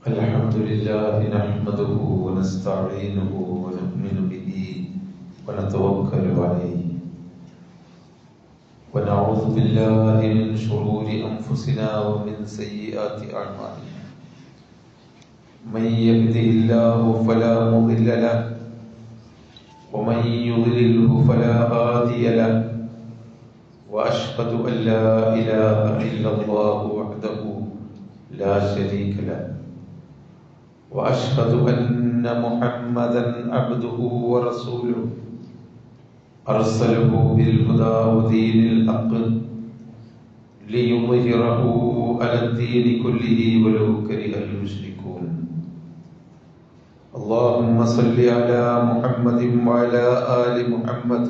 الحمد لله نحمده ونستعينه ونؤمن به ونتوكل عليه ونعوذ بالله من شرور أنفسنا ومن سيئات أعمالنا من يهده الله فلا مضل له ومن يضلله فلا هادي له وأشهد أن لا إله إلا الله وحده لا شريك له وأشهد أن محمدا عبده ورسوله أرسله بالهدى ودين الحق ليظهره على الدين كله ولو كره المشركون اللهم صل على محمد وعلى آل محمد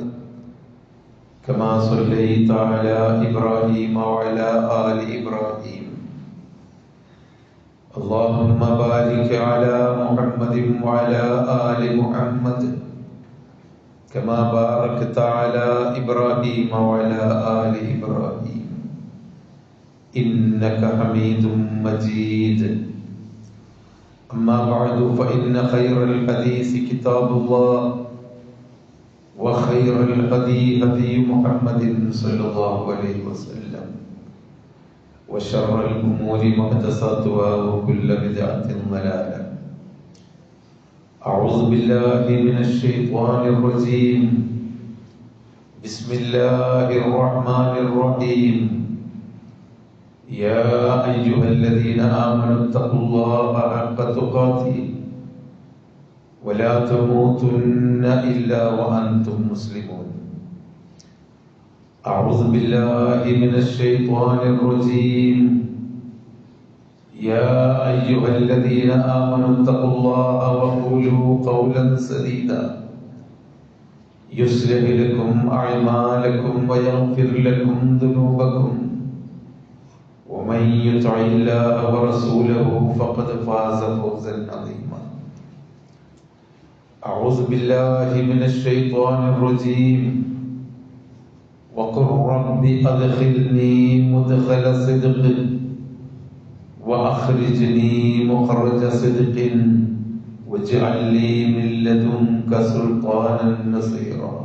كما صليت على إبراهيم وعلى آل إبراهيم اللهم بارك على محمد وعلى آل محمد كما باركت على إبراهيم وعلى آل إبراهيم إنك حميد مجيد أما بعد فإن خير الحديث كتاب الله وخير الهدي هدي محمد صلى الله عليه وسلم وشر الأمور محدثاتها وكل بدعة ضلالة أعوذ بالله من الشيطان الرجيم بسم الله الرحمن الرحيم يا أيها الذين آمنوا اتقوا الله حق تقاته ولا تموتن إلا وأنتم مسلمون أعوذ بالله من الشيطان الرجيم يا أيها الذين آمنوا اتقوا الله وقولوا قولا سديدا يصلح لكم أعمالكم ويغفر لكم ذنوبكم ومن يطع الله ورسوله فقد فاز فوزا عظيما أعوذ بالله من الشيطان الرجيم وقل رب أدخلني مدخل صدق وأخرجني مخرج صدق واجعل لي من لدنك سلطانا نصيرا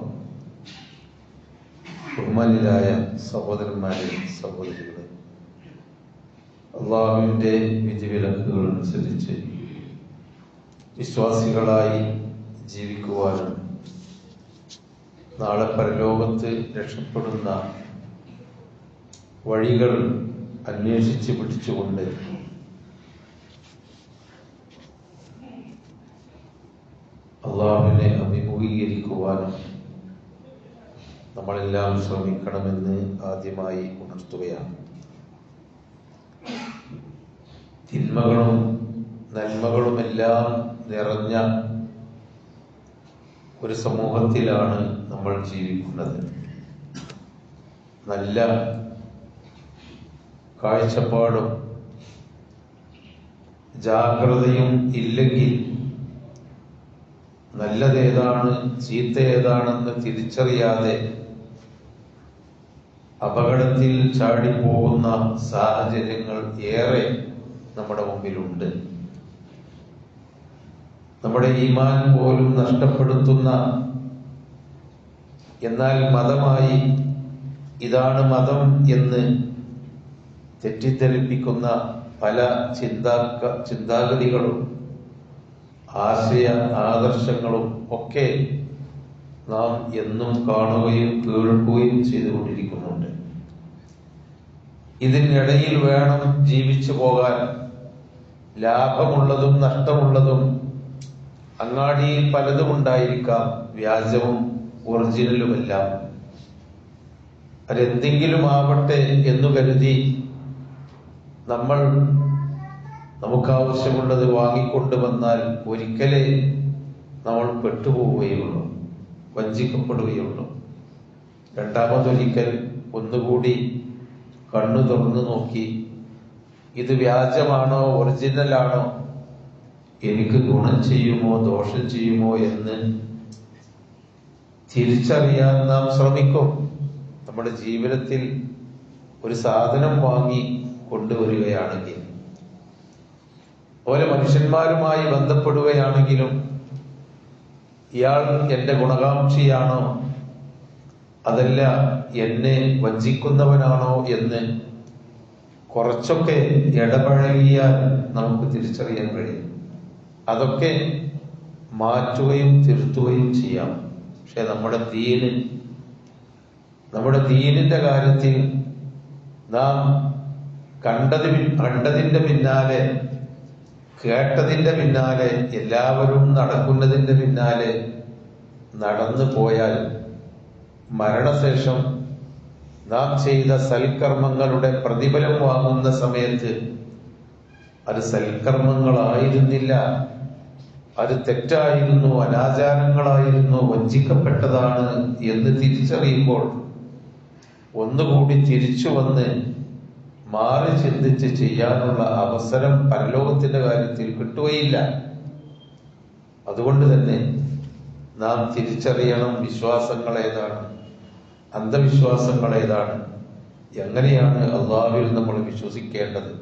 ബഹുമാന്യരായ സഹോദരന്മാരെ സഹോദരികളെ, അള്ളാഹുവിൻ്റെ വിധിവിലക്കുകൾ അനുസരിച്ച് വിശ്വാസികളായി ജീവിക്കുവാനും നാളെ പരലോകത്ത് രക്ഷപ്പെടുന്ന വഴികൾ അന്വേഷിച്ച് പിടിച്ചുകൊണ്ട് അള്ളാഹുവിനെ അഭിമുഖീകരിക്കുവാനും നമ്മളെല്ലാം ശ്രമിക്കണമെന്ന് ആദ്യമായി ഉണർത്തുകയാണ്. തിന്മകളും നന്മകളുമെല്ലാം നിറഞ്ഞ ഒരു സമൂഹത്തിലാണ് നമ്മൾ ജീവിക്കുന്നത്. നല്ല കാഴ്ചപ്പാടും ജാഗ്രതയും ഇല്ലെങ്കിൽ നല്ലതേതാണ് ചീത്ത ഏതാണെന്ന് തിരിച്ചറിയാതെ അപകടത്തിൽ ചാടിപ്പോകുന്ന സാഹചര്യങ്ങൾ ഏറെ നമ്മുടെ മുമ്പിലുണ്ട്. നമ്മുടെ ഈമാൻ പോലും നഷ്ടപ്പെടുത്തുന്ന, എന്നാൽ മതമായി ഇതാണ് മതം എന്ന് തെറ്റിദ്ധരിപ്പിക്കുന്ന പല ചിന്താഗതികളും ആദർശങ്ങളും ഒക്കെ നാം എന്നും കാണുകയും കേൾക്കുകയും ചെയ്തുകൊണ്ടിരിക്കുന്നുണ്ട്. ഇതിനിടയിൽ വേണം ജീവിച്ചു പോകാൻ. ലാഭമുള്ളതും നഷ്ടമുള്ളതും അങ്ങാടിയിൽ പലതും ഉണ്ടായിരിക്കാം, വ്യാജവും ഒറിജിനലുമെല്ലാം. അതെന്തെങ്കിലും ആവട്ടെ എന്നു കരുതി നമുക്കാവശ്യമുള്ളത് വാങ്ങിക്കൊണ്ടുവന്നാൽ ഒരിക്കലേ നമ്മൾ പെട്ടുപോവുകയുള്ളൂ, വഞ്ചിക്കപ്പെടുകയുള്ളൂ. രണ്ടാമതൊരിക്കൽ ഒന്നുകൂടി കണ്ണു തുറന്നു നോക്കി ഇത് വ്യാജമാണോ ഒറിജിനലാണോ, എനിക്ക് ഗുണം ചെയ്യുമോ ദോഷം ചെയ്യുമോ എന്ന് തിരിച്ചറിയാൻ നാം ശ്രമിക്കും. നമ്മുടെ ജീവിതത്തിൽ ഒരു സാധനം വാങ്ങി കൊണ്ടുവരികയാണെങ്കിൽ, ഓരോ മനുഷ്യന്മാരുമായി ബന്ധപ്പെടുകയാണെങ്കിലും ഇയാൾ എന്റെ ഗുണകാംക്ഷിയാണോ അതല്ല എന്നെ വഞ്ചിക്കുന്നവനാണോ എന്ന് കുറച്ചൊക്കെ ഇടപഴകിയാൽ നമുക്ക് തിരിച്ചറിയാൻ കഴിയും. അതൊക്കെ മാറ്റുകയും തിരുത്തുകയും ചെയ്യാം. പക്ഷെ നമ്മുടെ ദീനിന്റെ കാര്യത്തിൽ നാം കണ്ടതിന്റെ പിന്നാലെ, കേട്ടതിന്റെ പിന്നാലെ, എല്ലാവരും നടക്കുന്നതിന്റെ പിന്നാലെ നടന്നു പോയാൽ മരണശേഷം നാം ചെയ്ത സൽക്കർമ്മങ്ങളുടെ പ്രതിഫലം വാങ്ങുന്ന സമയത്ത് അത് സൽക്കർമ്മങ്ങളായിരുന്നില്ല, അത് തെറ്റായിരുന്നു, അനാചാരങ്ങളായിരുന്നു, വഞ്ചിക്കപ്പെട്ടതാണ് എന്ന് തിരിച്ചറിയുമ്പോൾ ഒന്നുകൂടി തിരിച്ചു വന്ന് മാറി ചിന്തിച്ച് ചെയ്യാനുള്ള അവസരം പരലോകത്തിന്റെ കാര്യത്തിൽ കിട്ടുകയില്ല. അതുകൊണ്ട് തന്നെ നാം തിരിച്ചറിയണം വിശ്വാസങ്ങൾ ഏതാണ്, അന്ധവിശ്വാസങ്ങൾ ഏതാണ്, എങ്ങനെയാണ് അള്ളാഹുവിൽ നമ്മൾ വിശ്വസിക്കേണ്ടത്,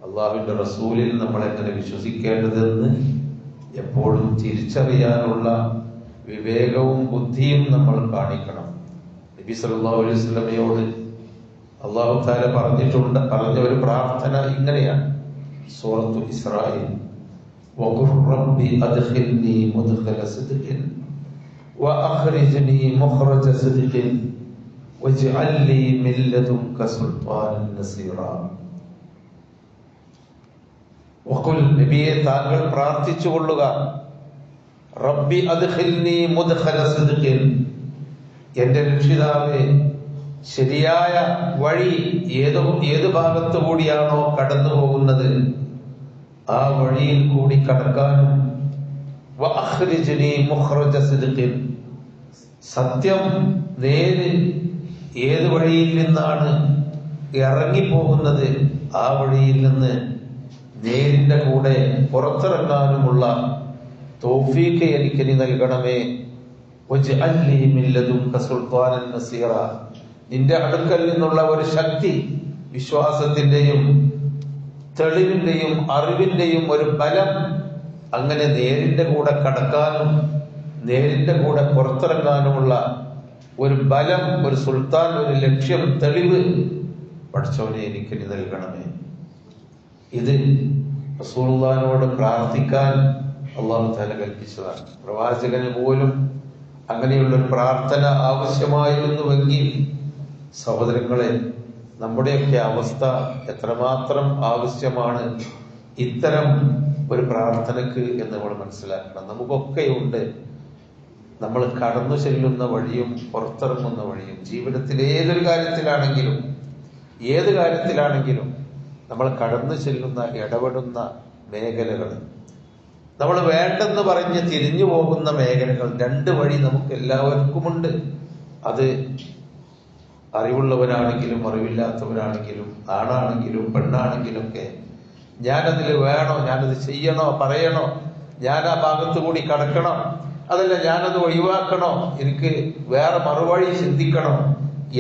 അള്ളാഹുവിന്റെ റസൂലിൽ നമ്മൾ എങ്ങനെ വിശ്വസിക്കേണ്ടതെന്ന് എപ്പോഴും തിരിച്ചറിയാനുള്ള വിവേകവും ബുദ്ധിയും നമ്മൾ കാണിക്കണം. നബി സല്ലല്ലാഹു അലൈഹി വസല്ലമയോട് അല്ലാഹു തആല പറഞ്ഞ ഒരു പ്രാർത്ഥന ഇങ്ങനെയാണ്. സൂറത്തുൽ ഇസ്രായിൽ, വഖുർ റബ്ബി അദ്ഖിൽനി മുദ്ഖല സിദ്ഖിൻ വഅഖ്രിജ്നി മുഖ്റജ സിദ്ഖിൻ വജ്അൽ ലീ മിൻ ലദുൻക സുൽത്താനൻ നസീറാ. വഖുൽ, നബിയെ താങ്കൾ പ്രാർത്ഥിച്ചു കൊള്ളുക, റബ്ബി അദ്ഖിൽനി മുദ്ഖല സിദ്ഖിൻ, എന്റെ രക്ഷിതാവേ ശരിയായ വഴി ഏത് ഭാഗത്തു കൂടിയാണോ കടന്നു പോകുന്നത് ആ വഴിയിൽ കൂടി കടക്കാനും, വഅഖ്രിജ്നി മുഖ്റജ സിദ്ഖിൻ, സത്യം നേര് ഏത് വഴിയിൽ നിന്നാണ് ഇറങ്ങിപ്പോകുന്നത് ആ വഴിയിൽ നിന്ന് നേരിന്റെ കൂടെ പുറത്തിറങ്ങാനുമുള്ള തൗഫീഖ് എനിക്ക് നീ നൽകണമേ. വജ്അൽ ലീ മിൻ ലദുൻക സുൽത്താനൻ നസീറാ, നിന്റെ അടുക്കൽ നിന്നുള്ള ഒരു ശക്തി, വിശ്വാസത്തിന്റെയും തെളിവിന്റെയും അറിവിന്റെയും ഒരു ബലം, അങ്ങനെ നേരിന്റെ കൂടെ കടക്കാനും നേരിന്റെ കൂടെ പുറത്തിറങ്ങാനുമുള്ള ഒരു ബലം, ഒരു സുൽത്താൻ, ഒരു ലക്ഷ്യം, തെളിവ് പഠിച്ചവനെ എനിക്ക് നീ നൽകണമേ. ഇത് റസൂലുള്ളാഹിനോട് പ്രാർത്ഥിക്കാൻ അല്ലാഹു തആല കൽപ്പിച്ചതാണ്. പ്രവാചകന് പോലും അങ്ങനെയുള്ളൊരു പ്രാർത്ഥന ആവശ്യമായിരുന്നുവെങ്കിൽ സഹോദരങ്ങളെ, നമ്മുടെയൊക്കെ അവസ്ഥ എത്രമാത്രം ആവശ്യമാണ് ഇത്തരം ഒരു പ്രാർത്ഥനക്ക് എന്ന് നമ്മൾ മനസ്സിലാക്കണം. നമുക്കൊക്കെയുണ്ട് നമ്മൾ കടന്നു ചെല്ലുന്ന വഴിയും പുറത്തിറങ്ങുന്ന വഴിയും. ജീവിതത്തിൽ ഏത് കാര്യത്തിലാണെങ്കിലും നമ്മൾ കടന്നു ചെല്ലുന്ന ഇടപെടുന്ന മേഖലകൾ, നമ്മൾ വേണ്ടെന്ന് പറഞ്ഞ് തിരിഞ്ഞു പോകുന്ന മേഖലകൾ, രണ്ട് വഴി നമുക്ക് എല്ലാവർക്കുമുണ്ട്. അത് അറിവുള്ളവരാണെങ്കിലും അറിവില്ലാത്തവരാണെങ്കിലും ആണാണെങ്കിലും പെണ്ണാണെങ്കിലും ഒക്കെ ഞാനതിൽ വേണോ, ഞാനത് ചെയ്യണോ, പറയണോ, ഞാൻ ആ ഭാഗത്തു കൂടി കടക്കണോ, അതല്ല ഞാനത് ഒഴിവാക്കണോ, എനിക്ക് വേറെ മറുവഴി ചിന്തിക്കണോ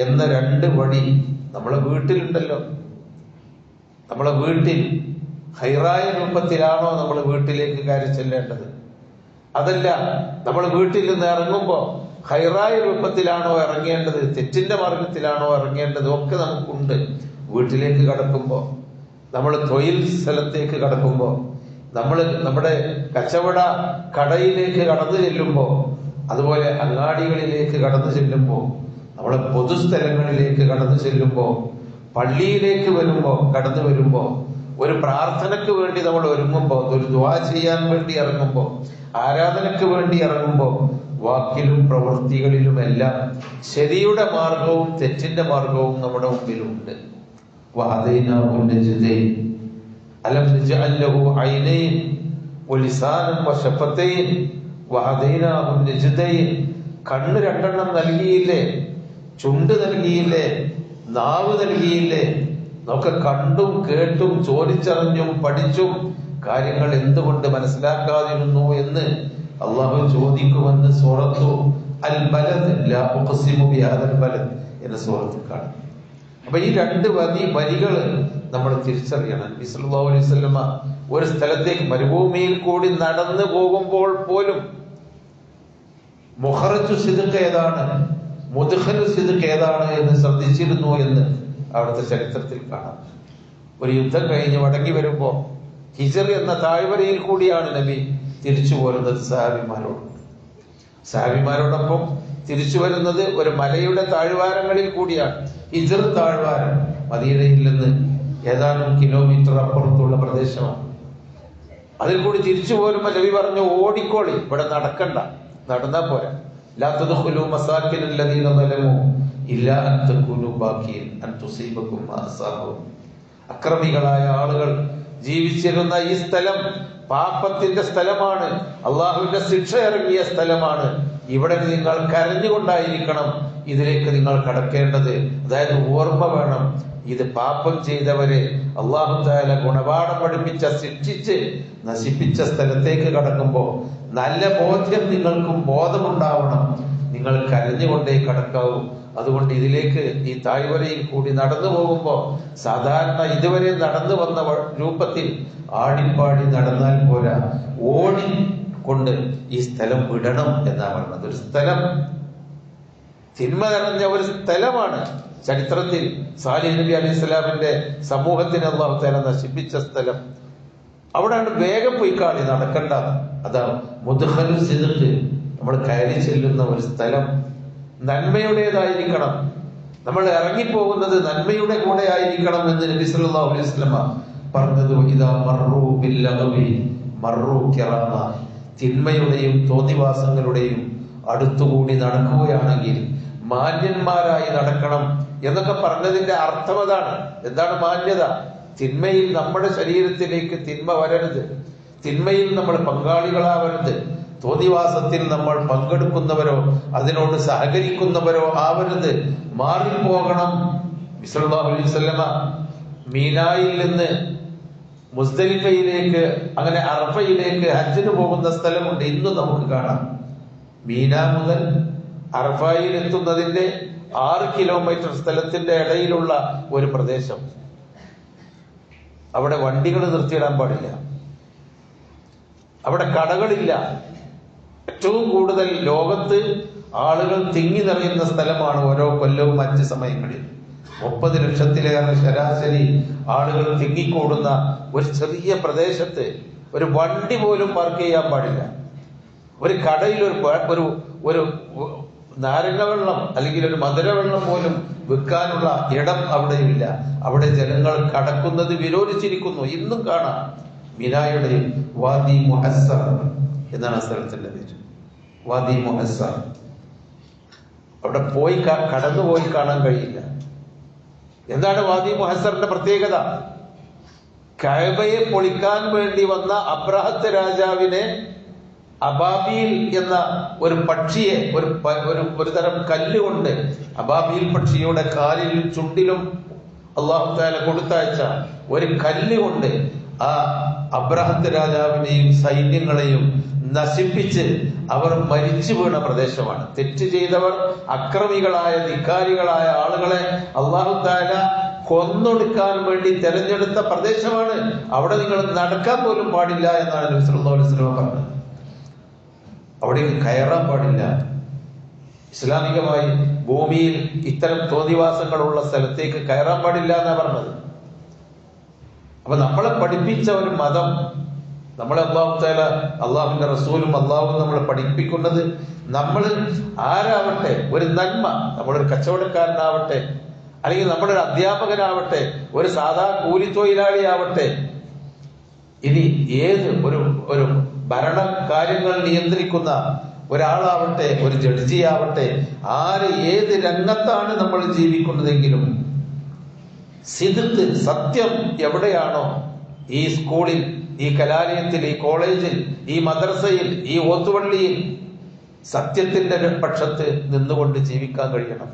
എന്ന രണ്ട് വഴി നമ്മളെ വീട്ടിലുണ്ടല്ലോ. നമ്മളെ വീട്ടിൽ ഹൈറായ രൂപത്തിലാണോ നമ്മൾ വീട്ടിലേക്ക് കയറി ചെല്ലേണ്ടത്, അതല്ല നമ്മൾ വീട്ടിൽ നിന്ന് ഇറങ്ങുമ്പോ ഹൈറായ രൂപത്തിലാണോ ഇറങ്ങേണ്ടത്, തെറ്റിന്റെ മാർഗത്തിലാണോ ഇറങ്ങേണ്ടത്, ഒക്കെ നമുക്കുണ്ട്. വീട്ടിലേക്ക് കടക്കുമ്പോ, നമ്മൾ തൊഴിൽ സ്ഥലത്തേക്ക് കടക്കുമ്പോ, നമ്മൾ നമ്മുടെ കച്ചവട കടയിലേക്ക് കടന്നു ചെല്ലുമ്പോ, അതുപോലെ അങ്ങാടികളിലേക്ക് കടന്നു ചെല്ലുമ്പോ, നമ്മളെ പൊതുസ്ഥലങ്ങളിലേക്ക് കടന്നു ചെല്ലുമ്പോ, പള്ളിയിലേക്ക് കടന്നു വരുമ്പോ, ഒരു പ്രാർത്ഥനയ്ക്ക് വേണ്ടി നമ്മൾ ഒരുങ്ങുമ്പോ, ഒരു ദുആ ചെയ്യാൻ വേണ്ടി ഇറങ്ങുമ്പോ, ആരാധനയ്ക്ക് വേണ്ടി ഇറങ്ങുമ്പോ, വാക്കിലും പ്രവൃത്തികളിലുമെല്ലാം ശരിയുടെ മാർഗവും തെറ്റിന്റെ മാർഗവും നമ്മുടെ മുമ്പിലുണ്ട്. വഹദൈനാഹു നജ്ദൈൻ അലം നജ്അൽ ലഹു ഐനൈൻ വലിസാനൻ വശഫതൈൻ വഹദൈനാഹു നജ്ദൈൻ, കണ്ണ് രണ്ടെണ്ണം നൽകിയില്ലേ, ചുണ്ട് നൽകിയില്ലേ, നാവ് നൽകിയില്ലേ. നമുക്ക് കണ്ടും കേട്ടും ചോദിച്ചറിഞ്ഞും പഠിച്ചും കാര്യങ്ങൾ എന്തുകൊണ്ട് മനസ്സിലാക്കാതിരുന്നു എന്ന് അള്ളാഹു ചോദിക്കുമെന്ന് സൂറത്തു അൽ ബലദ്, ലാ ഉഖ്സിമു ബിഹാദൽ ബലദ് എന്ന സൂറത്തിൽ കാണും. അപ്പൊ ഈ രണ്ട് വരികൾ നമ്മൾ തിരിച്ചറിയണം. നബി സല്ലല്ലാഹു അലൈഹി വസല്ലമ ഒരു സ്ഥലത്തേക്ക് മരുഭൂമിയിൽ കൂടി നടന്നു പോകുമ്പോൾ പോലും മുഖറജു സിദ്ഖ് ഏതാണ്, മുദ്ഖലു സിദ്ഖ് ഏതാണ് എന്ന് ശ്രദ്ധിച്ചിരുന്നു എന്ന് അവിടുത്തെ ചരിത്രത്തിൽ കാണാം. ഒരു യുദ്ധം കഴിഞ്ഞ് മടങ്ങി വരുമ്പോ ഹിജർ എന്ന താഴ്വരയിൽ കൂടിയാണ് നബി തിരിച്ചു പോരുന്നത് സഹാബിമാരോടൊപ്പം തിരിച്ചു വരുന്നത് ഒരു മലയുടെ താഴ്വാരങ്ങളിൽ കൂടിയാണ്. ഹിജർ താഴ്വാരം മദീനയിൽ നിന്ന് ഏതാനും കിലോമീറ്റർ അപ്പുറത്തുള്ള പ്രദേശമാണ്. അതിൽ കൂടി തിരിച്ചു പോരുമ്പോ നബി പറഞ്ഞു, ഓടിക്കോളി, ഇവിടെ നടക്കണ്ട, നടന്നാ പോരാ. ലാ തദ്ഖുലൂ മസാകിനൽ ലദീന ളലമൂ ഇല്ലാ അൻ തകൂനൂ ബാഖീൻ അൻ തുസീബകും മാ അസാബഹും. അക്രമികളായ ആളുകൾ ജീവിച്ചിരുന്ന ഈ സ്ഥലം പാപത്തിന്റെ സ്ഥലമാണ്, അള്ളാഹുവിന്റെ ശിക്ഷ ഇറങ്ങിയ സ്ഥലമാണ്. ഇവിടെ നിങ്ങൾ കരഞ്ഞുകൊണ്ടായിരിക്കണം ഇതിലേക്ക് നിങ്ങൾ കടക്കേണ്ടത്. അതായത് ഓർമ്മ വേണം, ഇത് പാപം ചെയ്തവരെ അള്ളാഹു തആല ഗുണപാഠം പഠിപ്പിച്ച, ശിക്ഷിച്ച് നശിപ്പിച്ച സ്ഥലത്തേക്ക് കടക്കുമ്പോ നല്ല ബോധ്യം നിങ്ങൾക്കും ബോധമുണ്ടാവണം. നിങ്ങൾ കരഞ്ഞുകൊണ്ടേ കടക്കാവൂ. അതുകൊണ്ട് ഇതിലേക്ക് ഈ താഴ്വരയിൽ കൂടി നടന്നു പോകുമ്പോ സാധാരണ ഇതുവരെ നടന്നു വന്ന രൂപത്തിൽ ആടിപ്പാടി നടന്നാൽ പോരാ, ഓടിക്കൊണ്ട് ഈ സ്ഥലം വിടണം എന്നാണ് പറഞ്ഞത്. ഒരു സ്ഥലം തിന്മ നിറഞ്ഞ ഒരു സ്ഥലമാണ്. ചരിത്രത്തിൽ സാലിഹ് നബി അലൈഹി സ്വലാമിന്റെ സമൂഹത്തിന് അല്ലാഹു തആല നശിപ്പിച്ച സ്ഥലം. അവിടെയാണ് വേഗം പോയി കാണി, നടക്കണ്ട. അതാണ് മുദ്ഖലു സിദ്ഖ്, നമ്മൾ കയറി ചെല്ലുന്ന ഒരു സ്ഥലം നന്മയുടേതായിരിക്കണം. നമ്മൾ ഇറങ്ങിപ്പോകുന്നത് നന്മയുടെ കൂടെ ആയിരിക്കണം എന്ന് നബി സല്ലല്ലാഹു അലൈഹി വസല്ലം പറഞ്ഞത്. ഇദാ മർറൂ ബിൽ ലഗ്വി മർറൂ കിറാമ. തിന്മയുടെയും തോന്നിവാസങ്ങളുടെയും അടുത്തുകൂടി നടക്കുകയാണെങ്കിൽ മാന്യന്മാരായി നടക്കണം എന്നൊക്കെ പറഞ്ഞതിന്റെ അർത്ഥം അതാണ്. എന്താണ് മാന്യത? തിന്മയിൽ നമ്മുടെ ശരീരത്തിലേക്ക് തിന്മ വരരുത്, തിന്മയിൽ നമ്മൾ പങ്കാളികളാവരുത്, തോന്നിവാസത്തിൽ നമ്മൾ പങ്കെടുക്കുന്നവരോ അതിനോട് സഹകരിക്കുന്നവരോ ആവരുത്, മാറിപ്പോകണം. സല്ലല്ലാഹു അലൈഹി വസല്ലമ മീനായിൽ നിന്ന് മുസ്ദലിഫയിലേക്ക്, അങ്ങനെ അറഫയിലേക്ക് ഹജ്ജിന് പോകുന്ന സ്ഥലമുണ്ട്. ഇന്നും നമുക്ക് കാണാം. മീന മുതൽ അറഫയിൽ എത്തുന്നതിന്റെ 6 കിലോമീറ്റർ സ്ഥലത്തിന്റെ ഇടയിലുള്ള ഒരു പ്രദേശം. അവിടെ വണ്ടികൾ നിർത്തിയിടാൻ പാടില്ല, അവിടെ കടകളില്ല. ഏറ്റവും കൂടുതൽ ലോകത്ത് ആളുകൾ തിങ്ങി നിറയുന്ന സ്ഥലമാണ് ഓരോ കൊല്ലവും ഹജ്ജ് സമയങ്ങളിൽ. 30 ലക്ഷത്തിലേറെ ശരാശരി ആളുകൾ തിങ്ങിക്കൂടുന്ന ഒരു ചെറിയ പ്രദേശത്ത് ഒരു വണ്ടി പോലും പാർക്ക് ചെയ്യാൻ പാടില്ല. ഒരു കടയിൽ ഒരു നാരങ്ങ വെള്ളം അല്ലെങ്കിൽ ഒരു മധുരവെള്ളം പോലും വിൽക്കാനുള്ള ഇടം അവിടെയില്ല. അവിടെ ജനങ്ങൾ കടക്കുന്നത് വിരോധിച്ചിരിക്കുന്നു. ഇന്നും കാണാം. മിനായുടെ വാദി മുഹസ്സർ എന്നാണ് ആ സ്ഥലത്തിന്റെ പേര്. വാദി മുഹസ്സർ. അവിടെ പോയി കടന്നുപോയി കാണാൻ കഴിയില്ല. എന്താണ് വാദി മുഹസ്സറിന്റെ പ്രത്യേകത? കഅബയെ പൊളിക്കാൻ വേണ്ടി വന്ന അബ്രഹത്ത് രാജാവിനെ അബാബീൽ എന്ന ഒരു പക്ഷിയെ ഒരു തരം കല്ലുകൊണ്ട്, അബാബീൽ പക്ഷിയുടെ കാലിലും ചുണ്ടിലും അല്ലാഹു തആല കൊടുത്തയച്ച ഒരു കല്ലുകൊണ്ട് ആ അബ്രഹത്ത് രാജാവിനെയും സൈന്യങ്ങളെയും നശിപ്പിച്ച് അവർ മരിച്ചു വീണ പ്രദേശമാണ്. തെറ്റ് ചെയ്തവർ, അക്രമികളായ ധിക്കാരികളായ ആളുകളെ അല്ലാഹു തആല കൊന്നൊടുക്കാൻ വേണ്ടി തെരഞ്ഞെടുത്ത പ്രദേശമാണ്. അവിടെ നിങ്ങൾ നടക്കാൻ പോലും പാടില്ല എന്നാണ് നബി സല്ലല്ലാഹു അലൈഹി വസല്ലം പറഞ്ഞത്. അവിടേക്ക് കയറാൻ പാടില്ല. ഇസ്ലാമികമായി ഭൂമിയിൽ ഇത്തരം തോന്നിവാസങ്ങളുള്ള സ്ഥലത്തേക്ക് കയറാൻ പാടില്ല എന്നാണ് പറഞ്ഞത്. അപ്പൊ നമ്മളെ പഠിപ്പിച്ച ഒരു മതം, നമ്മളെ അല്ലാഹു തആല, അള്ളാഹുവിന്റെ റസൂലും അള്ളാഹുവും നമ്മളെ പഠിപ്പിക്കുന്നത്, നമ്മൾ ആരാവട്ടെ, ഒരു നന്മ, നമ്മളൊരു കച്ചവടക്കാരനാവട്ടെ, അല്ലെങ്കിൽ നമ്മളൊരു അധ്യാപകനാവട്ടെ, ഒരു സാധാ കൂലിത്തൊഴിലാളിയാവട്ടെ, ഇനി ഏത് ഒരു ഭരണ കാര്യങ്ങൾ നിയന്ത്രിക്കുന്ന ഒരാളാവട്ടെ, ഒരു ജഡ്ജിയാവട്ടെ, ആര് ഏത് രംഗത്താണ് നമ്മൾ ജീവിക്കുന്നതെങ്കിലും സിദ്ഖ്, സത്യം എവിടെയാണോ, ഈ സ്കൂളിൽ, ഈ കലാലയത്തിൽ, ഈ കോളേജിൽ, ഈ മദ്രസയിൽ, ഈ ഓത്തുപള്ളിയിൽ സത്യത്തിന്റെ പക്ഷത്ത് നിന്നുകൊണ്ട് ജീവിക്കാൻ കഴിയണം.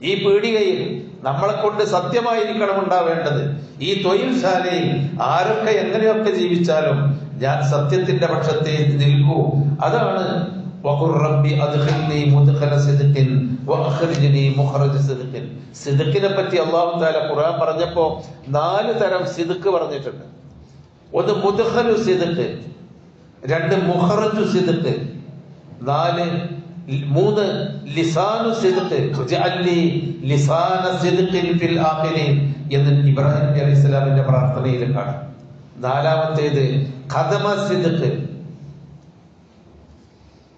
ഈ പീടികയിൽ നമ്മളെ കൊണ്ട് സത്യമായിരിക്കണം ഉണ്ടാവേണ്ടത്. ഈ തൊഴിൽശാലയിൽ ആരൊക്കെ എങ്ങനെയൊക്കെ ജീവിച്ചാലും ഞാൻ സത്യത്തിന്റെ പക്ഷത്തെ നിൽക്കൂ. അതാണ് വഖുർ റബ്ബി അദ്ഖിൽനി മുദ്ഖല സിദ്ഖിൻ വഅഖ്രിജ്നി മുഖ്റജ സിദ്ഖിൻ. സിദ്ക്കിനെ പറ്റി അല്ലാഹു തആല ഖുർആൻ പറഞ്ഞപ്പോ 4 തരം സിദ്ക്ക് പറഞ്ഞിട്ടുണ്ട്. ഒന്ന് മുദ്ഖലു സിദ്ക്ക്, 2 മുഖറജു സിദ്ക്ക്, 3 ലിസാനു സിദ്ക്ക്, വജഅൽനി ലിസാന സിദ്ഖിൻ ഫിൽ ആഖിരീൻ എന്ന് ഇബ്രാഹിം നബി അലൈഹി സ്വലാമിന്റെ പ്രാർത്ഥനയിൽ കാണാം. 4-മത്തേത് ഖദമ സിദ്ക്ക്.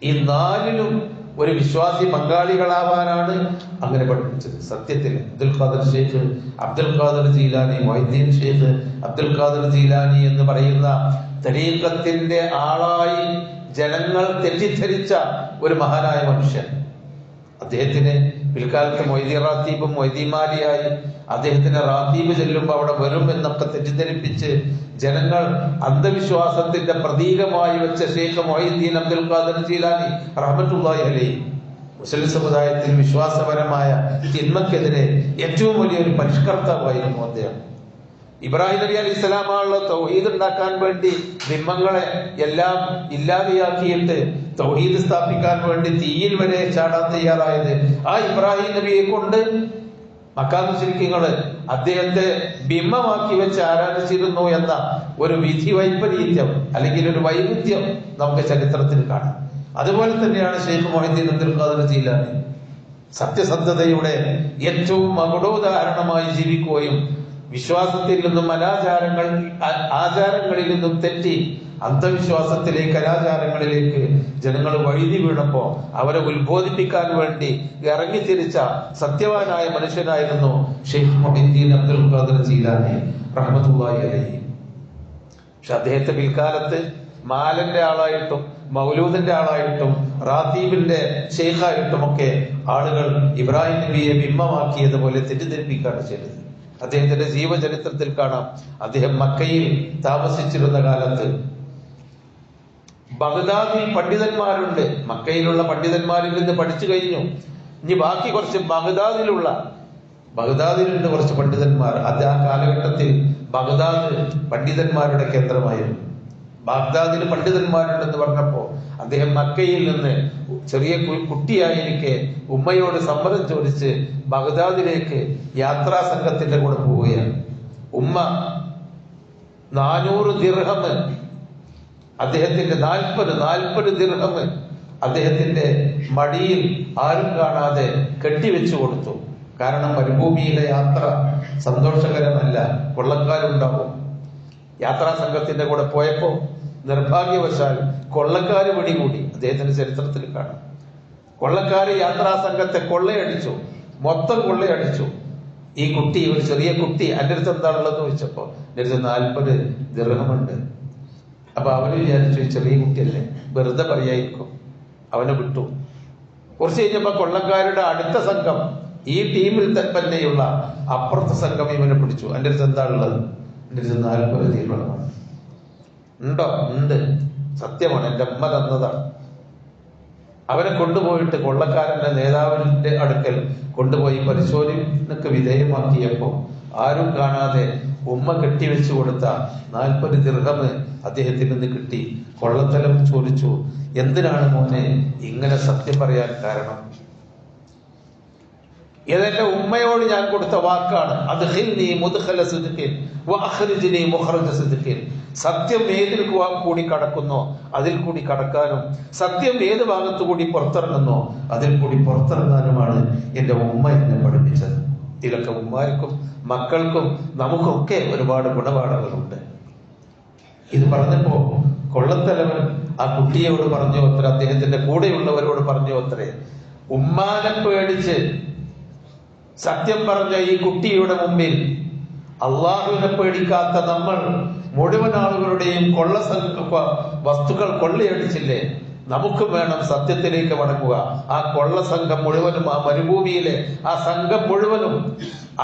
ഈ 4ലും ഒരു വിശ്വാസി പങ്കാളികളാവാനാണ് അങ്ങനെ പഠിപ്പിച്ചത്. സത്യത്തിൽ അബ്ദുൽ ഖാദർ ഷെയ്ഖ്, അബ്ദുൽ ഖാദർ ജീലാനി, മൊയ്തീൻ ഷെയ്ഖ് അബ്ദുൽ ഖാദർ ജീലാനി എന്ന് പറയുന്ന തരീഖത്തിന്റെ ആളായി ജനങ്ങൾ തെറ്റിദ്ധരിച്ച ഒരു മഹാനായ മനുഷ്യൻ. അദ്ദേഹത്തിന് പിൽക്കാലത്ത് മൊയ്തീൻ റാത്തീബും മൊയ്തീൻ മാലിയായി അദ്ദേഹത്തിന് റാത്തീബ് ചെല്ലുമ്പോൾ അവിടെ വരും എന്നൊക്കെ തെറ്റിദ്ധരിപ്പിച്ച് ജനങ്ങൾ അന്ധവിശ്വാസത്തിന്റെ പ്രതീകമായി വെച്ച ഷെയ്ഖ് മൊയ്തീൻ അബ്ദുൽ ഖാദർ ജീലാനി റഹ്മത്തുള്ളാഹി അലൈഹി മുസ്ലിം സമുദായത്തിൽ വിശ്വാസപരമായ തിന്മക്കെതിരെ ഏറ്റവും വലിയൊരു പരിഷ്കർത്താവായിരുന്നു അദ്ദേഹം. ഇബ്രാഹിം നബി അലൈഹി സ്വലാമുള്ള തൗഹീദ് ഉണ്ടാക്കാൻ വേണ്ടി ബിംബങ്ങളെ എല്ലാം ഇല്ലാതെയാക്കിയിട്ട് തൗഹീദ് സ്ഥാപിക്കാൻ വേണ്ടി തീയിൽ വരെ ചാടാൻ തയ്യാറായത് ആ ഇബ്രാഹിം നബിയെ കൊണ്ട് മക്കാ മുശ്രിക്കുകൾ അദ്ദേഹത്തെ ബിംബമാക്കി വെച്ച് ആരാധിച്ചിരുന്നു എന്ന ഒരു വിധി വൈപരീത്യം അല്ലെങ്കിൽ ഒരു വൈരുദ്ധ്യം നമുക്ക് ചരിത്രത്തിൽ കാണാം. അതുപോലെ തന്നെയാണ് ഷെയ്ഖ് മൊഹീദ്ദീൻ അബ്ദുൽ ഖാദർ ജീലാനി സത്യസന്ധതയുടെ ഏറ്റവും മകുടോദാഹരണമായി ജീവിക്കുകയും വിശ്വാസത്തിൽ നിന്നും ആചാരങ്ങളിൽ നിന്നും തെറ്റി അന്ധവിശ്വാസത്തിലേക്ക് അനാചാരങ്ങളിലേക്ക് ജനങ്ങൾ വഴുതി വീണപ്പോ അവരെ ഉത്ബോധിപ്പിക്കാൻ വേണ്ടി ഇറങ്ങിത്തിരിച്ച സത്യവാനായ മനുഷ്യനായിരുന്നു ഷെയ്ഖ് മൊഹീദ്ദീൻ അബ്ദുൽ ഖാദർ ജീലാനി റഹ്മത്തുള്ളാഹി അലൈഹി. പക്ഷെ അദ്ദേഹത്തെ പിൽക്കാലത്ത് മാലന്റെ ആളായിട്ടും മൗലൂദിന്റെ ആളായിട്ടും റാത്തീബിന്റെ ഷെയ്ഖായിട്ടും ഒക്കെ ആളുകൾ ഇബ്രാഹിം നബിയെ ബിംബമാക്കിയതുപോലെ തെറ്റിദ്ധരിപ്പിക്കുകയാണ് ചെയ്തത്. അദ്ദേഹത്തിന്റെ ജീവചരിത്രത്തിൽ കാണാം, അദ്ദേഹം മക്കയിൽ താമസിച്ചിരുന്ന കാലത്ത് ബഗ്ദാദിൽ പണ്ഡിതന്മാരുണ്ട്. മക്കയിലുള്ള പണ്ഡിതന്മാരിൽ നിന്ന് പഠിച്ചു കഴിഞ്ഞു. ഇനി ബാക്കി കുറച്ച് ബഗ്ദാദിലുണ്ട് കുറച്ച് പണ്ഡിതന്മാർ. അത് ആ കാലഘട്ടത്തിൽ ബഗ്ദാദ് പണ്ഡിതന്മാരുടെ കേന്ദ്രമായിരുന്നു. ബാഗ്ദാദിൽ പണ്ഡിതന്മാരുണ്ടെന്ന് പറഞ്ഞപ്പോ അദ്ദേഹം മക്കയിൽ നിന്ന് ചെറിയ കുട്ടിയായിരിക്കെ ഉമ്മയോട് സമ്മതം ചോദിച്ച് ബഗ്ദാദിലേക്ക് യാത്രാ സംഘത്തിന്റെ കൂടെ പോവുകയാണ്. ഉമ്മ 400 ദിർഹം അദ്ദേഹത്തിന്റെ 40 ദിർഹം അദ്ദേഹത്തിന്റെ മടിയിൽ ആരും കാണാതെ കെട്ടിവെച്ചു കൊടുത്തു. കാരണം മരുഭൂമിയിലെ യാത്ര സന്തോഷകരമല്ല, കൊള്ളക്കാരുണ്ടാവും. യാത്രാ സംഘത്തിന്റെ കൂടെ പോയപ്പോ നിർഭാഗ്യവശാൽ കൊള്ളക്കാര് പിടികൂടി. അദ്ദേഹത്തിന്റെ ചരിത്രത്തിൽ കാണാം, കൊള്ളക്കാര് യാത്രാ സംഘത്തെ കൊള്ളയടിച്ചു, മൊത്തം കൊള്ളയടിച്ചു. ഈ കുട്ടി, ഒരു ചെറിയ കുട്ടി, എൻ്റെ അടുത്ത് എന്താണുള്ളതെന്ന് ചോദിച്ചപ്പോ എൻ്റെ അടുത്ത് 40 ദിർഹമുണ്ട്. അപ്പൊ അവര് വിചാരിച്ചു ഈ ചെറിയ കുട്ടിയല്ലേ, വെറുതെ പറയായിരിക്കും, അവനെ വിട്ടു. കുറച്ച് കഴിഞ്ഞപ്പോ കൊള്ളക്കാരുടെ അടുത്ത സംഘം, ഈ ടീമിൽ തന്നെയുള്ള അപ്പുറത്തെ സംഘം ഇവനെ പിടിച്ചു. എൻ്റെ അടുത്ത് എന്താണുള്ളത്? എൻ്റെ അടുത്ത് 40 ദിർഹമാണ്. ഉണ്ടോ? ഉണ്ട്, സത്യമാണ്, എൻ്റെ അമ്മ തന്നതാണ്. അവരെ കൊണ്ടുപോയിട്ട് കൊള്ളക്കാരന്റെ നേതാവിന്റെ അടുക്കൽ കൊണ്ടുപോയി പരിശോധനക്ക് വിധേയമാക്കിയപ്പോ ആരും കാണാതെ ഉമ്മ കെട്ടിവെച്ചു കൊടുത്ത 40 ദിർഹം അദ്ദേഹത്തിൽ നിന്ന് കിട്ടി. കൊള്ളത്തലം ചോദിച്ചു, എന്തിനാണ് മോനെ ഇങ്ങനെ സത്യം പറയാൻ കാരണം? ഇതെന്റെ ഉമ്മയോട് ഞാൻ കൊടുത്ത വാക്കാണ്. അദ്ഖിൽനി മുദ്ഖല സിദ്ഖിൻ വഅഖ്രിജ്നി മുഖ്റജ സിദ്ഖിൻ. സത്യം ഏതിൽ കൂടി കടക്കുന്നോ അതിൽ കൂടി കടക്കാനും, സത്യം ഏത് ഭാഗത്തു കൂടി പുറത്തിറങ്ങുന്നോ അതിൽ കൂടി പുറത്തിറങ്ങാനുമാണ് എന്റെ ഉമ്മ എന്നെ പഠിപ്പിച്ചത്. ഇതിലൊക്കെ ഉമ്മാർക്കും മക്കൾക്കും നമുക്കൊക്കെ ഒരുപാട് ഗുണപാഠങ്ങളുണ്ട്. ഇത് പറഞ്ഞപ്പോ കൊള്ളത്തലവൻ ആ കുട്ടിയോട് പറഞ്ഞു അത്ര, അദ്ദേഹത്തിന്റെ കൂടെയുള്ളവരോട് പറഞ്ഞു അത്രേ, ഉമ്മാനെ പേടിച്ച് സത്യം പറഞ്ഞ ഈ കുട്ടിയുടെ മുമ്പിൽ അള്ളാഹുവിനെ പേടിക്കാത്ത നമ്മൾ മുഴുവൻ ആളുകളുടെയും വസ്തുക്കൾ കൊള്ളയടിച്ചില്ലേ? നമുക്ക് വേണം സത്യത്തിലേക്ക് മടങ്ങുക. ആ കൊള്ള സംഘം മുഴുവനും, ആ മരുഭൂമിയിലെ ആ സംഘം മുഴുവനും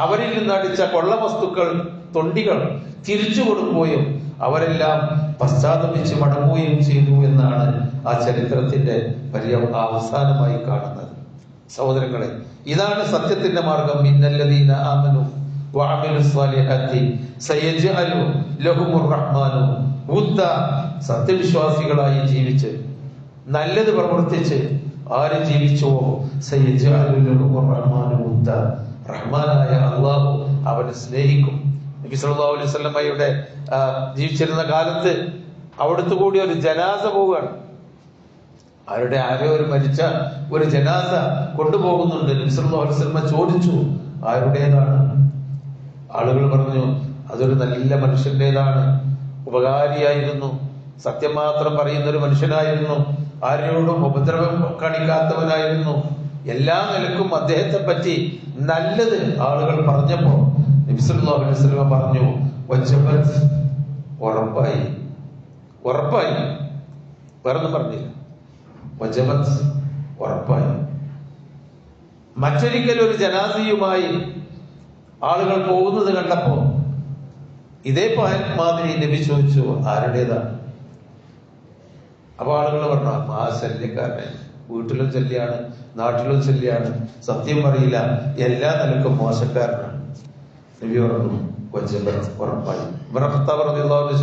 അവരിൽ നിന്ന് അടിച്ച കൊള്ള വസ്തുക്കൾ, തൊണ്ടികൾ തിരിച്ചു കൊടുക്കുകയും അവരെല്ലാം പശ്ചാത്തപിച്ച് മടങ്ങുകയും ചെയ്തു എന്നാണ് ആ ചരിത്രത്തിന്റെ അവസാനമായി കാണുന്നത്. സഹോദരങ്ങളെ, ഇതാണ് സത്യത്തിന്റെ മാർഗം. ഇന്നല്ലദീന ആമനു വഅമിലുസ് സ്വാലിഹാത്തി സയജ്അലു ലഹുമുർ റഹ്മാനു വുദ്ദ. സത്യവിശ്വാസികളായി ജീവിച്ച് നല്ലത് പ്രവർത്തിച്ച് ആര് ജീവിച്ചുവോ സയജ്അലു ലഹുമുർ റഹ്മാനു വുദ്ദ, റഹ്മാനായ അള്ളാഹു അവനെ സ്നേഹിക്കും. നബി സല്ലല്ലാഹു അലൈഹി വസല്ലമയുടെ ജീവിച്ചിരുന്ന കാലത്ത് അവിടുത്തെ കൂടി ഒരു ജനാസ പോവുകയാണ്. ആരോ ഒരു മരിച്ച ഒരു ജനാസ കൊണ്ടുപോകുന്നുണ്ട്. നബി സല്ലല്ലാഹു അലൈഹി വസല്ലമ ചോദിച്ചു, ആരുടേതാണ്? ആളുകൾ പറഞ്ഞു, അതൊരു നല്ല മനുഷ്യന്റേതാണ്, ഉപകാരിയായിരുന്നു, സത്യം മാത്രം പറയുന്ന ഒരു മനുഷ്യനായിരുന്നു, ആരോടും ഉപദ്രവം കാണിക്കാത്തവനായിരുന്നു, എല്ലാ നിലക്കും അദ്ദേഹത്തെ പറ്റി നല്ലത് ആളുകൾ പറഞ്ഞപ്പോ നബി സല്ലല്ലാഹു അലൈഹി വസല്ലമ പറഞ്ഞു, വജബത്, ഉറപ്പായി, ഉറപ്പായി, വേറൊന്നും പറഞ്ഞില്ല, വജബത്, ഉറപ്പായി. മറ്റൊരിക്കൽ ഒരു ജനാസയുമായി ആളുകൾ പോകുന്നത് കണ്ടപ്പോ ഇതേ മാതിരി നബി ചോദിച്ചു, ആരുടേതാണ്? അപ്പൊ ആളുകൾ പറഞ്ഞു, ആ ശല്യക്കാരനെ, വീട്ടിലും ശല്യാണ്, നാട്ടിലും ശല്യാണ്, സത്യം പറയില്ല, എല്ലാ നിലക്കും മോശക്കാരനാണ്. നബി പറഞ്ഞു, ഉറപ്പായി.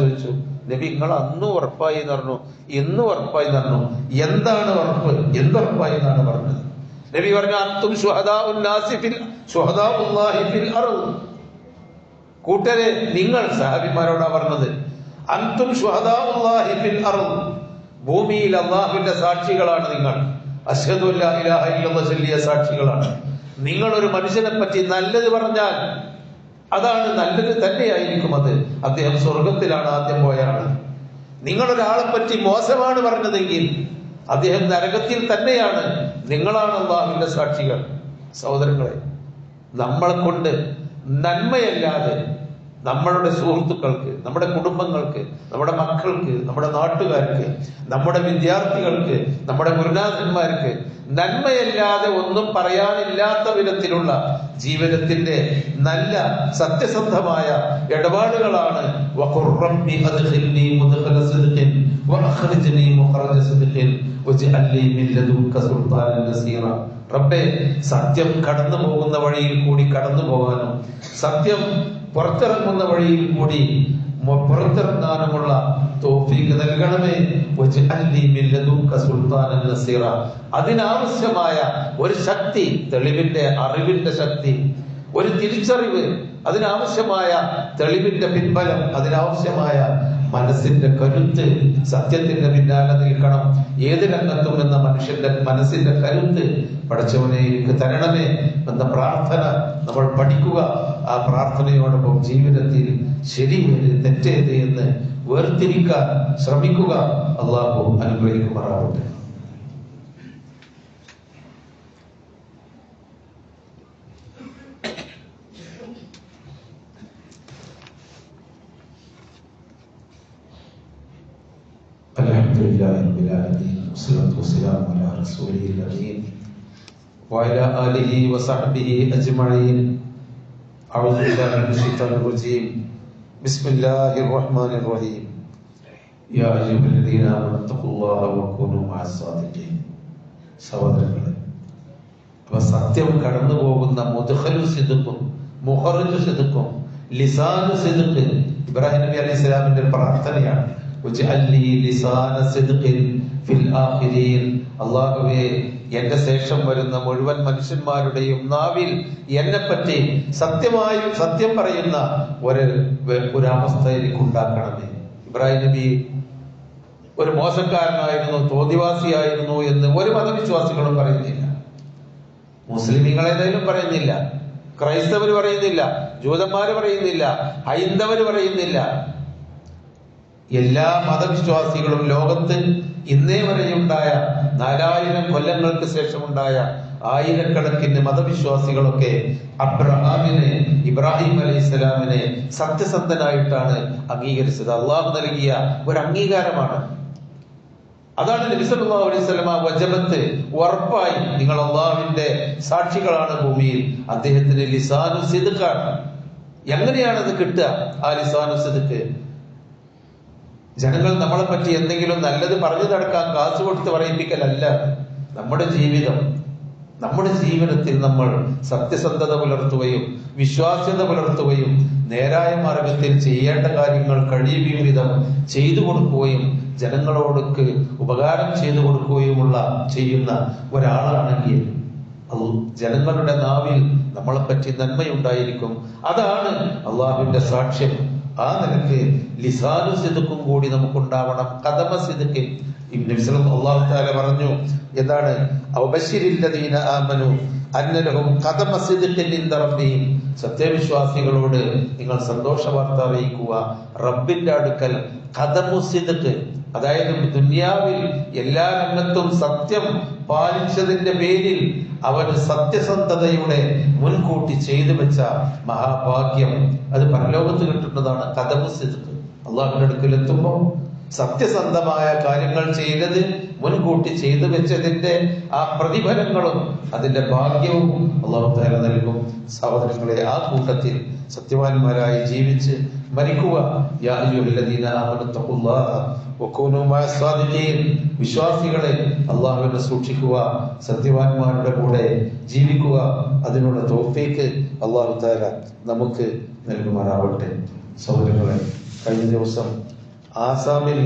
ചോദിച്ചു, നബി നിങ്ങൾ അന്നും ഉറപ്പായി എന്ന് പറഞ്ഞു, ഇന്നും ഉറപ്പായി എന്ന് പറഞ്ഞു, എന്താണ് ഉറപ്പ്, എന്തുറപ്പായി എന്നാണ് പറഞ്ഞത്? നബി പറഞ്ഞു, അൻതും ശുഹദാഉല്ലാഹി ഫിൽ അർദ്. കൂട്ടരെ, നിങ്ങൾ, സഹാബിമാരോടാ പറഞ്ഞത്, അൻതും ശുഹദാഉല്ലാഹി ഫിൽ അർദ്, ഭൂമിയിൽ അള്ളാഹുവിന്റെ സാക്ഷികളാണ് നിങ്ങൾ. അശ്ഹദു അല്ലാ ഇലാഹ ഇല്ലല്ലാഹ് ചൊല്ലിയ സാക്ഷികളാണ് നിങ്ങൾ. ഒരു മനുഷ്യനെ പറ്റി നല്ലത് പറഞ്ഞാൽ അതാണ് നല്ലത് തന്നെയായിരിക്കും അത്. അദ്ദേഹം സ്വർഗത്തിലാണ് ആദ്യം പോയ ആള്. നിങ്ങളൊരാളെ പറ്റി മോശമാണ് പറഞ്ഞതെങ്കിൽ അദ്ദേഹം നരകത്തിൽ തന്നെയാണ്. നിങ്ങളാണ് അള്ളാഹുവിന്റെ സാക്ഷികൾ. സഹോദരങ്ങളെ, നമ്മളെ കൊണ്ട് നന്മയല്ലാതെ നമ്മളുടെ സുഹൃത്തുക്കൾക്ക്, നമ്മുടെ കുടുംബങ്ങൾക്ക്, നമ്മുടെ മക്കൾക്ക്, നമ്മുടെ നാട്ടുകാർക്ക്, നമ്മുടെ വിദ്യാർത്ഥികൾക്ക്, നമ്മുടെ ഗുരുനാഥന്മാർക്ക് നന്മയല്ലാതെ ഒന്നും പറയാനില്ലാത്ത വിധത്തിലുള്ള ജീവിതത്തിന്റെ നല്ല സത്യസന്ധമായ ഇടപാടുകളാണ് റബ്ബേ, സത്യം കടന്നു പോകുന്ന വഴിയിൽ കൂടി കടന്നു പോകാനും സത്യം പുറത്തിറങ്ങുന്ന വഴിയിൽ കൂടി പുറത്തിറങ്ങാനുമുള്ള തൗഫീഖ് നൽകണമേ. അതിനാവശ്യമായ ഒരു ശക്തി, തെളിവിന്റെ, അറിവിന്റെ ശക്തി, ഒരു തിരിച്ചറിവ്, അതിനാവശ്യമായ തെളിവിന്റെ പിൻബലം, അതിനാവശ്യമായ മനസ്സിന്റെ കരുത്ത്, സത്യത്തിന്റെ പിന്നാലെ നിൽക്കണം ഏത് രംഗത്തും എന്ന മനുഷ്യന്റെ മനസ്സിന്റെ കരുത്ത് പടച്ചവനെ എനിക്ക് തരണമേ എന്ന പ്രാർത്ഥന നമ്മൾ പഠിക്കുക. ആ പ്രാർത്ഥനയോടൊപ്പം ജീവിതത്തിൽ ശരിയേത് തെറ്റേത് എന്ന് വേർതിരിക്കാൻ ശ്രമിക്കുക. അള്ളാഹു അനുഗ്രഹിക്കുമാറാവട്ടെ. അൽഹംദുലില്ലാഹി റബ്ബിൽ ആലമീൻ വസ്സലാത്തു വസ്സലാമു അലാ റസൂലിൽ അമീൻ വഅലാ ആലിഹി വസഹ്ബിഹി അജ്മഈൻ. അഊദു ബില്ലാഹി മിനശ് ശൈത്വാനിർ റജീം. ബിസ്മില്ലാഹിർ റഹ്മാനിർ റഹീം. യാ അയ്യുഹല്ലദീന ആമനൂ തഖുല്ലാഹ വകൂനൂ മഅസ്സാദിഖീൻ. സഹോദരങ്ങളെ, അപ്പോൾ സത്യം കടന്നു പോകുന്ന മുദ്ഖലു സിദ്ഖും മുഖറജു സിദ്ഖും ലിസാനു സിദ്ഖ് ഇബ്രാഹിം നബി അലൈഹി സ്വലാമിന്റെ പ്രാർത്ഥനയാണ്. അല്ലാഹുവേ, എന്റെ ശേഷം വരുന്ന മുഴുവൻ മനുഷ്യന്മാരുടെയും നാവിൽ എന്നെ പറ്റി സത്യം പറയുന്ന ഒരവസ്ഥ എനിക്ക് ഉണ്ടാക്കണമേ. ഇബ്രാഹിം നബി ഒരു മോശക്കാരനായിരുന്നു, തോന്നിവാസിയായിരുന്നു എന്ന് ഒരു മതവിശ്വാസികളും പറയുന്നില്ല. മുസ്ലിമീങ്ങൾ ഏതായാലും പറയുന്നില്ല, ക്രൈസ്തവർ പറയുന്നില്ല, ജൂതന്മാര് പറയുന്നില്ല, ഹൈന്ദവര് പറയുന്നില്ല. എല്ലാ മതവിശ്വാസികളും ലോകത്ത് ഇന്നേ വരെയുണ്ടായ 4000 കൊല്ലങ്ങൾക്ക് ശേഷമുണ്ടായ ആയിരക്കണക്കിന് മതവിശ്വാസികളൊക്കെ ഇബ്രാഹിം അലൈഹിസ്സലാമിനെ സത്യസന്ധനായിട്ടാണ് അംഗീകരിച്ചത്. അള്ളാഹു നൽകിയ ഒരു അംഗീകാരമാണ്. അതാണ് നബി സല്ലല്ലാഹു അലൈഹി വസല്ലമ വജബത്ത്, ഉറപ്പായി നിങ്ങൾ അള്ളാഹുവിന്റെ സാക്ഷികളാണ് ഭൂമിയിൽ. അദ്ദേഹത്തിന് ലിസാനു സിദ്ഖാണ്. എങ്ങനെയാണത് കിട്ടുക? ആ ലിസാനു സിദ്ഖ് ജനങ്ങൾ നമ്മളെ പറ്റി എന്തെങ്കിലും നല്ലത് പറഞ്ഞു നടക്കാൻ കാശ് കൊടുത്ത് പറയിപ്പിക്കലല്ല. നമ്മുടെ ജീവിതത്തിൽ നമ്മൾ സത്യസന്ധത പുലർത്തുകയും വിശ്വാസ്യത പുലർത്തുകയും നേരായ മാർഗത്തിൽ ചെയ്യേണ്ട കാര്യങ്ങൾ കഴിയും വിധം ചെയ്തു കൊടുക്കുകയും ജനങ്ങളോടൊക്കെ ഉപകാരം ചെയ്തു കൊടുക്കുകയുമുള്ള ചെയ്യുന്ന ഒരാളാണെങ്കിൽ ജനങ്ങളുടെ നാവിൽ നമ്മളെ പറ്റി നന്മയുണ്ടായിരിക്കും. അതാണ് അള്ളാഹുവിന്റെ സാക്ഷ്യം. ആ നിലക്ക് ലിസാനു സിദ്ഖും കൂടി നമുക്കുണ്ടാവണം. ഖദമ സിദ്ഖ് അള്ളാഹു തആല പറഞ്ഞു, എന്താണ്? അവബശിരില്ലദീന ആമനു അന്ന ലഹും ഖദമ സിദ്ഖിൻ ഇൻദ റബ്ബിഹിം. സത്യവിശ്വാസികളോട് നിങ്ങൾ സന്തോഷ വാർത്ത അറിയിക്കുക, റബ്ബിന്റെ അടുക്കൽ ഖദമു സിദ്ഖ്, അതായത് ദുനിയാവിൽ എല്ലാ രംഗത്തും സത്യം പാലിച്ചതിന്റെ പേരിൽ അവൻ സത്യസന്ധതയുടെ മുൻകൂട്ടി ചെയ്തു വെച്ച മഹാഭാഗ്യം, അത് പരലോകത്ത് കിട്ടുന്നതാണ് ഖദമു സിദ്ഖ്. അള്ളാഹുവിന്റെ അടുക്കൽ എത്തുമ്പോൾ സത്യസന്ധമായ കാര്യങ്ങൾ ചെയ്തത്, മുൻകൂട്ടി ചെയ്തു വെച്ചതിന്റെ ആ പ്രതിഫലങ്ങളും അതിന്റെ ഭാഗ്യവും അല്ലാഹു തആല നൽകും. സഹോദരങ്ങളെ, ആ കൂട്ടത്തിൽ സത്യവാന്മാരായി ജീവിച്ച് മരിക്കുക. യാ അയ്യുഹല്ലദീന ആമനു തഖുല്ലാഹ വകൂനൂ മഅസ്സാദിഖീൻ. വിശ്വാസികളെ, അല്ലാഹുവിനെ സൂക്ഷിക്കുക, സത്യവാന്മാരുടെ കൂടെ ജീവിക്കുക. അതിനുള്ള തൗഫീഖ് അല്ലാഹു തആല നമുക്ക് നൽകുമാറാവട്ടെ. സഹോദരങ്ങളെ, കഴിഞ്ഞ ദിവസം ആസാമിൽ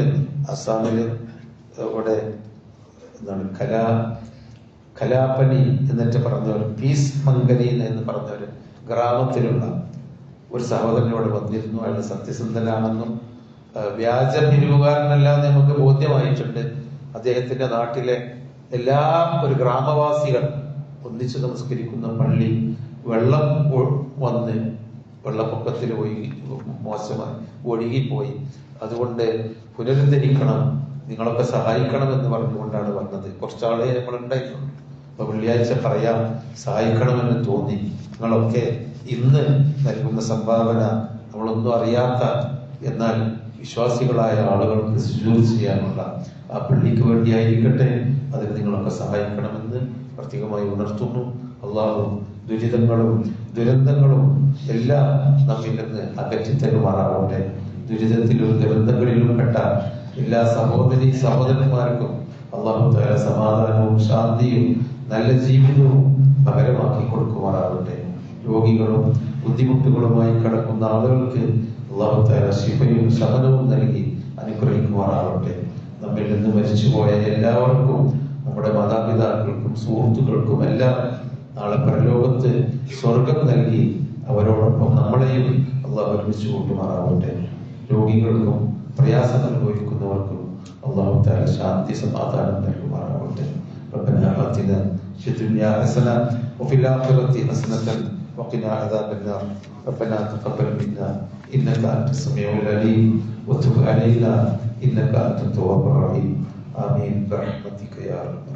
ഇവിടെ എന്താണ് കലാപനി എന്നിട്ട് പറഞ്ഞവർ, പീസ് മംഗലീൻ എന്ന് പറഞ്ഞവര് ഗ്രാമത്തിലുള്ള ഒരു സഹോദരനോട് വന്നിരുന്നു. അയാൾ സത്യസന്ധനാണെന്നും വ്യാജ പിരിവുകാരനല്ലാന്ന് നമുക്ക് ബോധ്യമായിട്ടുണ്ട്. അദ്ദേഹത്തിന്റെ നാട്ടിലെ എല്ലാ ഒരു ഗ്രാമവാസികൾ ഒന്നിച്ച് നമസ്കരിക്കുന്ന പള്ളി വെള്ളം വന്ന് വെള്ളപ്പൊക്കത്തിൽ മോശമായി ഒഴുകിപ്പോയി. അതുകൊണ്ട് പുനരുദ്ധരിക്കണം, നിങ്ങളൊക്കെ സഹായിക്കണം എന്ന് പറഞ്ഞുകൊണ്ടാണ് വന്നത്. കുറച്ചാളെ നമ്മളുണ്ടായിട്ടുള്ളൂ. അപ്പൊ വെള്ളിയാഴ്ച പറയാം, സഹായിക്കണമെന്ന് തോന്നി. നിങ്ങളൊക്കെ ഇന്ന് നൽകുന്ന സംഭാവന നമ്മളൊന്നും അറിയാത്ത എന്നാൽ വിശ്വാസികളായ ആളുകൾക്ക് സുജൂദ് ചെയ്യാനുള്ള ആ പള്ളിക്ക് വേണ്ടിയായിരിക്കട്ടെ, അതിന് നിങ്ങളൊക്കെ സഹായിക്കണമെന്ന് പ്രത്യേകമായി ഉണർത്തുന്നു. അള്ളാഹു ദുരിതങ്ങളും ദുരന്തങ്ങളും എല്ലാം നമ്മിൽ നിന്ന് അകറ്റിത്തരുമാറാവട്ടെ. ദുരിതത്തിലും ദുരന്തങ്ങളിലും പെട്ട എല്ലാ സഹോദരന്മാർക്കും അള്ളാഹു തആല സമാധാനവും ശാന്തിയും നല്ല ജീവിതവും പകരമാക്കി കൊടുക്കുമാറാവട്ടെ. രോഗികളും ബുദ്ധിമുട്ടുകളുമായി കിടക്കുന്ന ആളുകൾക്ക് അള്ളാഹു തആല ശിഫയും ശമനവും നൽകി അനുഗ്രഹിക്കുമാറാവട്ടെ. നമ്മിൽ നിന്ന് മരിച്ചുപോയ എല്ലാവർക്കും, നമ്മുടെ മാതാപിതാക്കൾക്കും സുഹൃത്തുക്കൾക്കും എല്ലാം നാളെ പരലോകത്ത് സ്വർഗം നൽകി അവരോടൊപ്പം നമ്മളെയും അള്ളാഹു ഒരുമിച്ച് കൂട്ടുമാറാവട്ടെ. രോഗികൾക്കും പ്രയാസം അനുഭവിക്കുന്നവർക്കും അള്ളാഹു തആല ശാന്തി സമാധാനം നൽകുമാറാവട്ടെ. ربنا آتنا في الدنيا حسنة وفي الآخرة حسنة وقنا عذاب النار. ربنا تقبل منا إنك أنت السميع العليم وتب علينا إنك أنت التواب الرحيم. آمين برحمتك يا رب.